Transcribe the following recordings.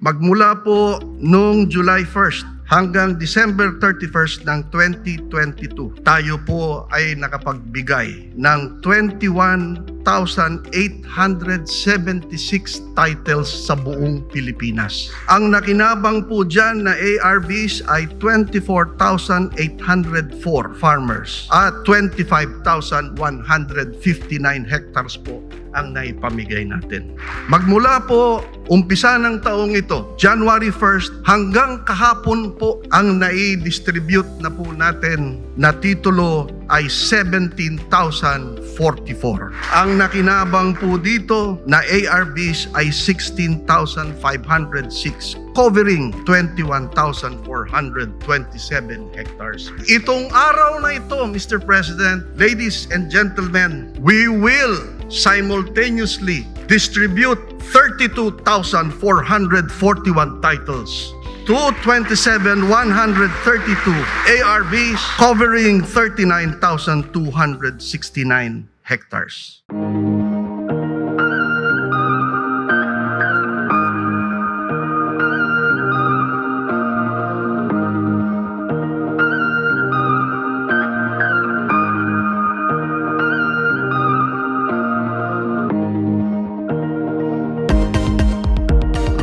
Magmula po noong July 1st hanggang December 31st ng 2022, tayo po ay nakapagbigay ng 21,876 titles sa buong Pilipinas. Ang nakinabang po dyan na ARVs ay 24,804 farmers at 25,159 hectares po ang naipamigay natin. Magmula po umpisa ng taong ito, January 1st hanggang kahapon po, ang nai-distribute na po natin na titulo ay 17,044. Ang nakinabang po dito na ARVs ay 16,506, covering 21,427 hectares. Itong araw na ito, Mr. President, ladies and gentlemen, we will simultaneously distribute 32,441 titles to 27,132 ARVs covering 39,269 hectares.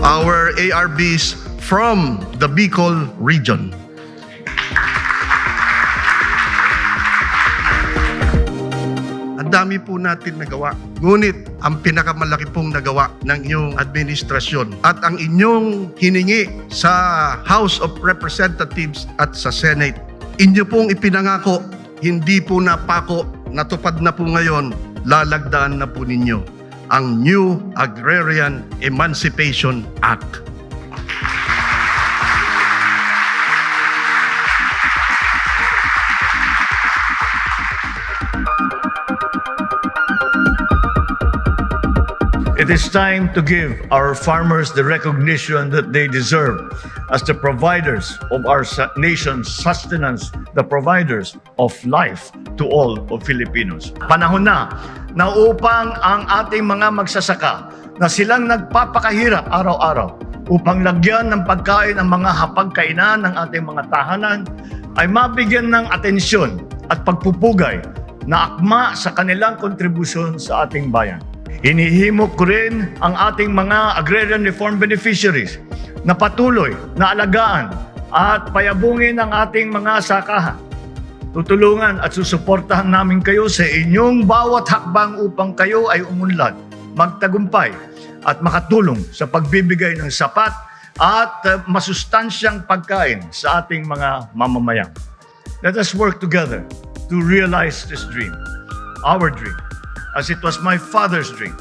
Our ARVs from the Bicol region. Ang dami po natin nagawa. Ngunit ang pinakamalaki pong nagawa ng inyong administrasyon at ang inyong hiningi sa House of Representatives at sa Senate, inyo pong ipinangako, hindi po napako, natupad na po ngayon, lalagdaan na po ninyo ang New Agrarian Emancipation Act. It is time to give our farmers the recognition that they deserve as the providers of our nation's sustenance, the providers of life to all of Filipinos. Panahon na upang ang ating mga magsasaka na silang nagpapakahirap araw-araw upang lagyan ng pagkain ang mga hapagkainan ng ating mga tahanan ay mabigyan ng atensyon at pagpupugay na akma sa kanilang kontribusyon sa ating bayan. Hinihimok ko rin ang ating mga agrarian reform beneficiaries na patuloy na alagaan at payabungin ang ating mga sakahan. Tutulungan at susuportahan namin kayo sa inyong bawat hakbang upang kayo ay umunlad, magtagumpay at makatulong sa pagbibigay ng sapat at masustansyang pagkain sa ating mga mamamayan. Let us work together to realize this dream, our dream, as it was my father's dream,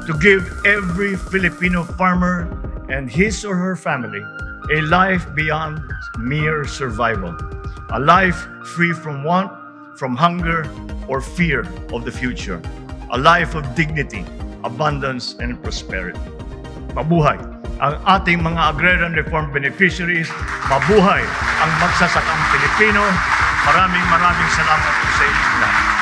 to give every Filipino farmer and his or her family a life beyond mere survival, a life free from want, from hunger, or fear of the future, a life of dignity, abundance, and prosperity. Mabuhay ang ating mga agrarian reform beneficiaries, mabuhay ang magsasakang Pilipino. Maraming salamat po sa inyong lahat.